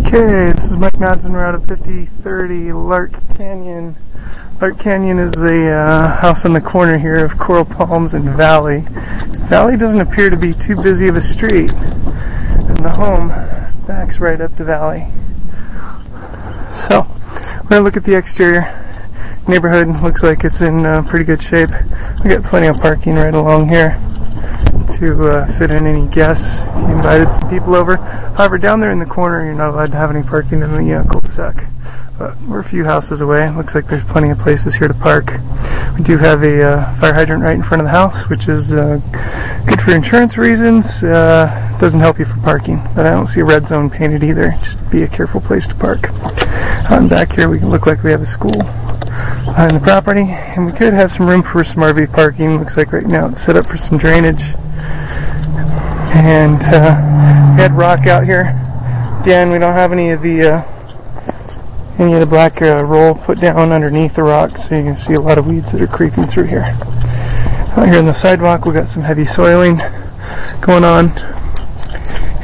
Okay, this is Mike Madsen. We're out of 5030 Lark Canyon. Lark Canyon is a house on the corner here of Coral Palms and Valley. Valley doesn't appear to be too busy of a street, and the home backs right up to Valley. So, we're going to look at the exterior. Neighborhood looks like it's in pretty good shape. We got plenty of parking right along here to fit in any guests. You invited some people over. However, down there in the corner, you're not allowed to have any parking in the cul-de-sac. But we're a few houses away. Looks like there's plenty of places here to park. We do have a fire hydrant right in front of the house, which is good for insurance reasons. Doesn't help you for parking, but I don't see a red zone painted either. Just be a careful place to park. Out in back here, we can look like we have a school behind the property, and we could have some room for some RV parking. Looks like right now it's set up for some drainage. And we had rock out here. Again, we don't have any of the black roll put down underneath the rock, so you can see a lot of weeds that are creeping through here. Out here on the sidewalk, we got some heavy soiling going on,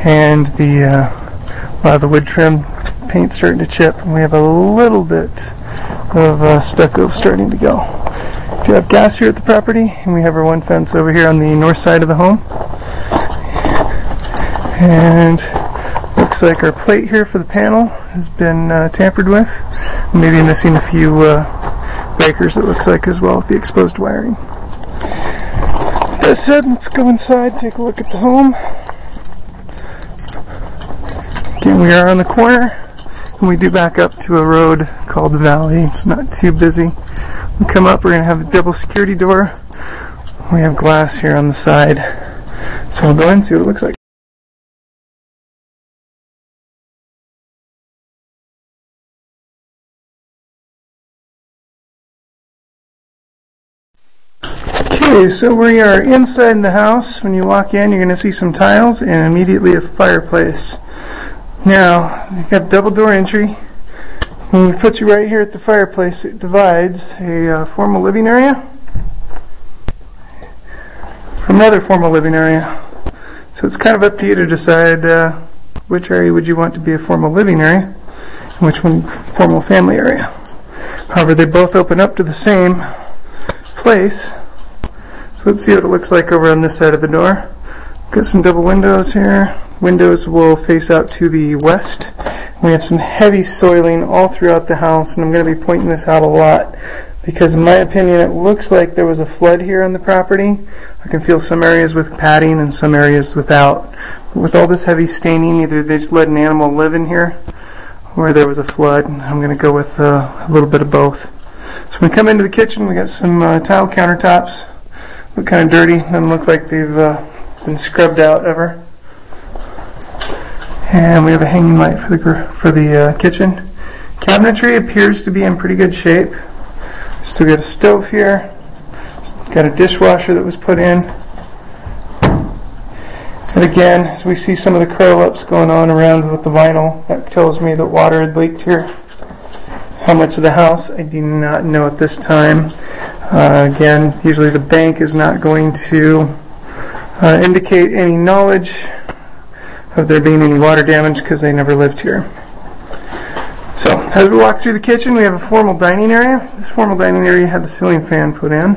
and a lot of the wood trim paint's starting to chip, and we have a little bit of stucco starting to go. We do have gas here at the property, and we have our one fence over here on the north side of the home. And looks like our plate here for the panel has been tampered with. Maybe missing a few breakers, it looks like, as well, with the exposed wiring. That said, let's go inside, take a look at the home. Again, we are on the corner, and we do back up to a road called Valley. It's not too busy. We come up, we're going to have a double security door. We have glass here on the side. So we'll go in and see what it looks like. Okay, so we are inside the house. When you walk in, you're going to see some tiles and immediately a fireplace. Now, you've got double door entry. When we put you right here at the fireplace, it divides a formal living area from another formal living area. So it's kind of up to you to decide which area would you want to be a formal living area and which one formal family area. However, they both open up to the same place. So let's see what it looks like over on this side of the door. Got some double windows here. Windows will face out to the west. We have some heavy soiling all throughout the house, and I'm going to be pointing this out a lot because in my opinion it looks like there was a flood here on the property. I can feel some areas with padding and some areas without. With all this heavy staining, either they just let an animal live in here or there was a flood. I'm going to go with a little bit of both. So when we come into the kitchen, we got some tile countertops. Look kind of dirty. Doesn't look like they've been scrubbed out ever. And we have a hanging light for the kitchen. Cabinetry appears to be in pretty good shape. Still got a stove here. Got a dishwasher that was put in. And again, as we see some of the curl-ups going on around with the vinyl, that tells me that water had leaked here. How much of the house, I do not know at this time. Again, usually the bank is not going to indicate any knowledge of there being any water damage because they never lived here. So, as we walk through the kitchen, we have a formal dining area. This formal dining area had the ceiling fan put in.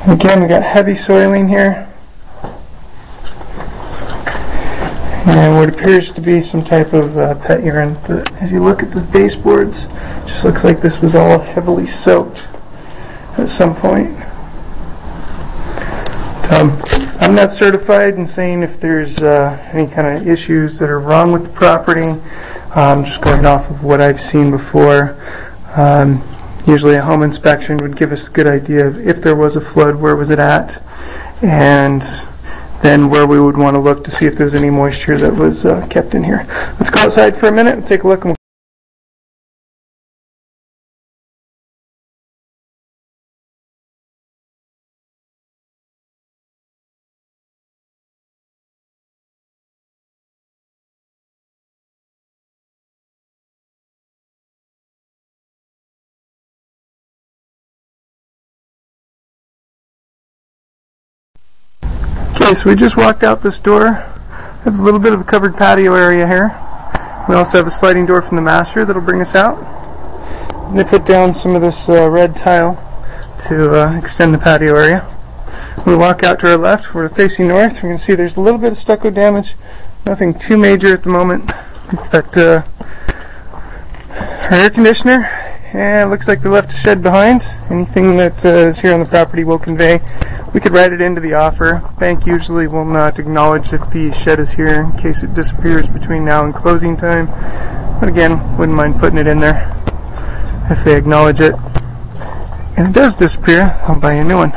Again, we got heavy soiling here. And what appears to be some type of pet urine. But as you look at the baseboards, it just looks like this was all heavily soaked at some point. I'm not certified in saying if there's any kind of issues that are wrong with the property. I'm just going off of what I've seen before. Usually a home inspection would give us a good idea of if there was a flood, where was it at, and then where we would want to look to see if there's any moisture that was kept in here. Let's go outside for a minute and take a look. Okay, so we just walked out this door. Have a little bit of a covered patio area here. We also have a sliding door from the master that'll bring us out. And they put down some of this red tile to extend the patio area. We walk out to our left. We're facing north. We can see there's a little bit of stucco damage. Nothing too major at the moment. We've got our air conditioner, and it looks like they left a shed behind. Anything that is here on the property will convey. We could write it into the offer. Bank usually will not acknowledge if the shed is here in case it disappears between now and closing time. But again, wouldn't mind putting it in there if they acknowledge it. And it does disappear, I'll buy you a new one.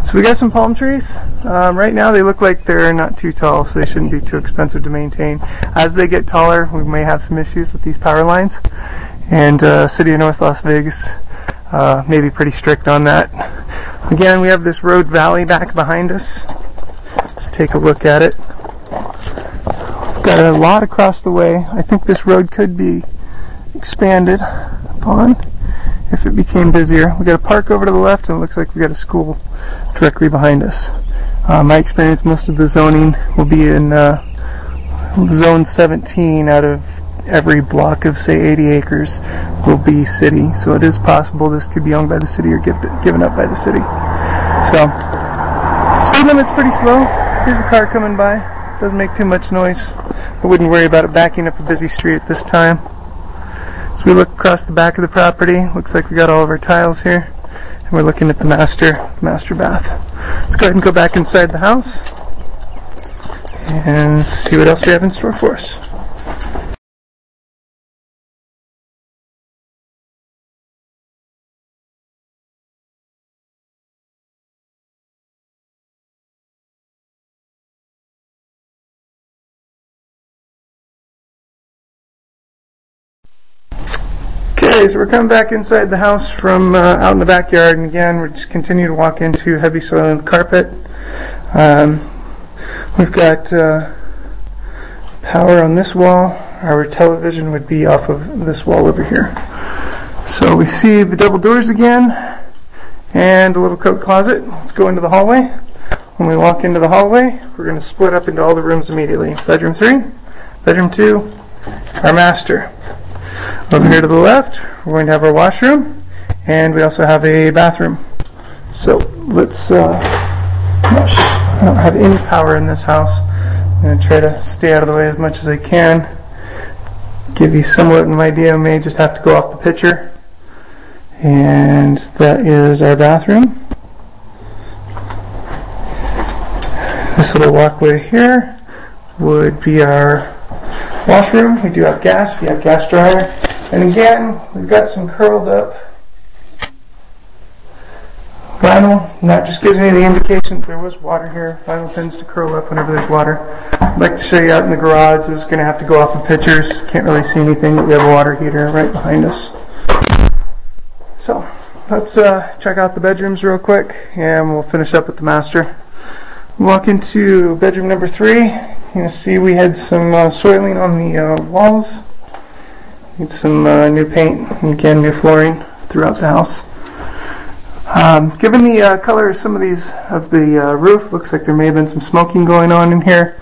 So we got some palm trees. Right now they look like they're not too tall, so they shouldn't be too expensive to maintain. As they get taller, we may have some issues with these power lines. And City of North Las Vegas may be pretty strict on that. Again, we have this road valley back behind us. Let's take a look at it. We've got a lot across the way. I think this road could be expanded upon if it became busier. We got a park over to the left, and it looks like we got a school directly behind us. My experience, most of the zoning will be in zone 17 out of every block of say 80 acres will be city. So it is possible this could be owned by the city or given up by the city. So speed limit's pretty slow. Here's a car coming by. Doesn't make too much noise. I wouldn't worry about it backing up a busy street at this time. So we look across the back of the property. Looks like we got all of our tiles here. And we're looking at the master bath. Let's go ahead and go back inside the house and see what else we have in store for us. Okay, so we're coming back inside the house from out in the backyard, and again we're just continue to walk into heavy soil and carpet. We've got power on this wall. Our television would be off of this wall over here. So we see the double doors again and a little coat closet. Let's go into the hallway. When we walk into the hallway, we're going to split up into all the rooms immediately. Bedroom 3, bedroom 2, our master. Over here to the left, we're going to have our washroom, and we also have a bathroom. So let's, I don't have any power in this house. I'm going to try to stay out of the way as much as I can. Give you somewhat of an idea. I may just have to go off the picture. And that is our bathroom. This little walkway here would be our washroom. We do have gas. We have gas dryer. And again, we've got some curled up vinyl. And that just gives me the indication that there was water here. Vinyl tends to curl up whenever there's water. I'd like to show you out in the garage. I was going to have to go off the pictures. Can't really see anything, but we have a water heater right behind us. So let's check out the bedrooms real quick, and we'll finish up with the master. Walk into bedroom number 3. You're going to see we had some soiling on the walls. Need some new paint, and again new flooring throughout the house. Given the color of some of these of the roof, looks like there may have been some smoking going on in here.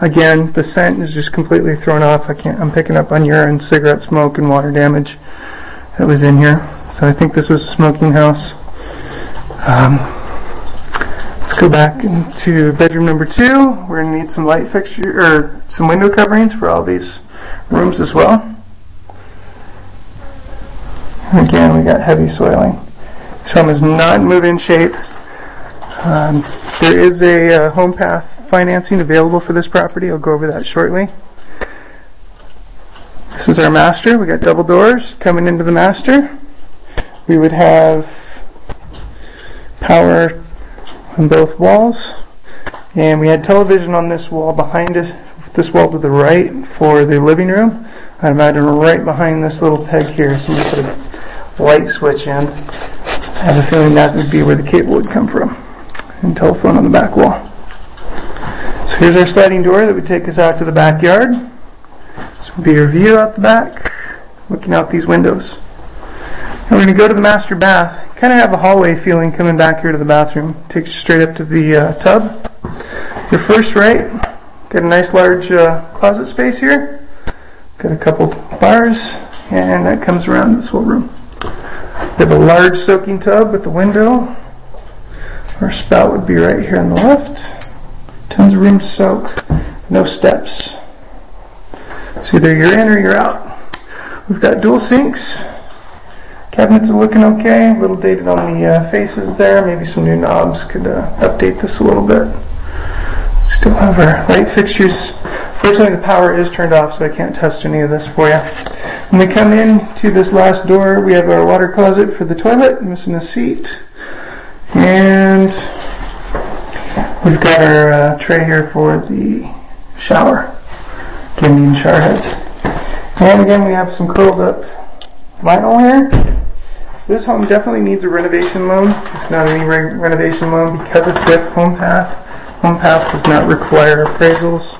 Again, the scent is just completely thrown off. I'm picking up on urine, cigarette smoke, and water damage that was in here. So I think this was a smoking house. Let's go back into bedroom number 2. We're going to need some light fixture or some window coverings for all these rooms as well. And again, we got heavy soiling. This home is not in move-in shape. There is a home path financing available for this property. I'll go over that shortly. This is our master. We got double doors coming into the master. We would have power on both walls, and we had television on this wall behind us, this wall to the right for the living room. I'd imagine right behind this little peg here. Somebody put a light switch in. I have a feeling that would be where the cable would come from, and telephone on the back wall. So here's our sliding door that would take us out to the backyard. This would be your view out the back, looking out these windows. Now we're going to go to the master bath. Kind of have a hallway feeling coming back here to the bathroom. Takes you straight up to the tub. Your first right, Got a nice large closet space here. Got a couple bars, and that comes around this whole room. We have a large soaking tub with a window. Our spout would be right here on the left. Tons of room to soak. No steps. So either you're in or you're out. We've got dual sinks. Cabinets are looking okay. A little dated on the faces there. Maybe some new knobs could update this a little bit. Still have our light fixtures. Fortunately, the power is turned off, so I can't test any of this for you. When we come in to this last door, we have our water closet for the toilet, missing a seat. And we've got our tray here for the shower. Canadian shower heads. And again, we have some curled up vinyl here. So this home definitely needs a renovation loan, if not any renovation loan, because it's with HomePath. HomePath does not require appraisals.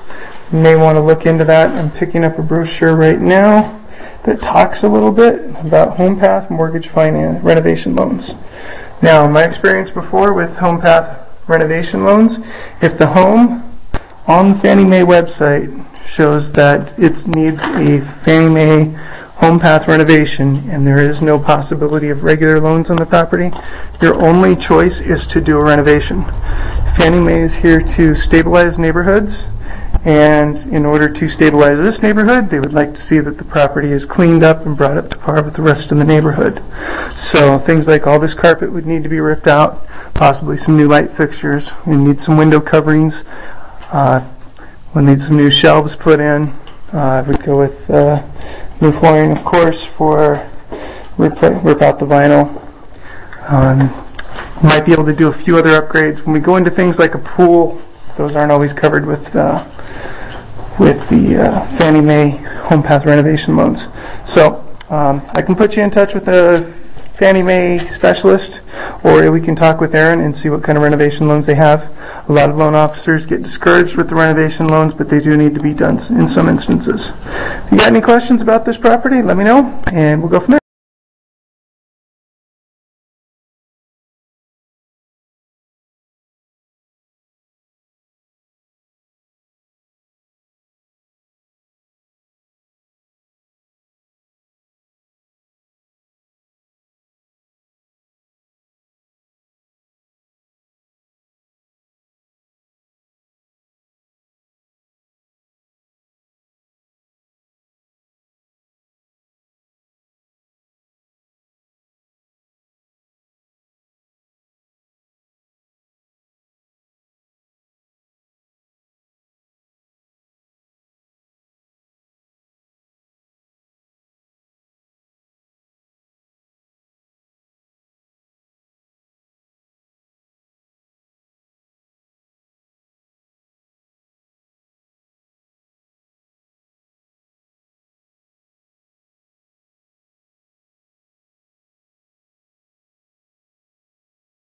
You may want to look into that. I'm picking up a brochure right now that talks a little bit about HomePath mortgage finance renovation loans. Now, my experience before with HomePath renovation loans, if the home on the Fannie Mae website shows that it needs a Fannie Mae HomePath renovation and there is no possibility of regular loans on the property, your only choice is to do a renovation. Fannie Mae is here to stabilize neighborhoods, and in order to stabilize this neighborhood, they would like to see that the property is cleaned up and brought up to par with the rest of the neighborhood. So things like all this carpet would need to be ripped out, possibly some new light fixtures. We need some window coverings. We'll need some new shelves put in. I would go with new flooring, of course, for rip out the vinyl. Might be able to do a few other upgrades. When we go into things like a pool, those aren't always covered with the Fannie Mae HomePath renovation loans. So I can put you in touch with a Fannie Mae specialist, or we can talk with Aaron and see what kind of renovation loans they have. A lot of loan officers get discouraged with the renovation loans, but they do need to be done in some instances. If you got any questions about this property, let me know, and we'll go from there.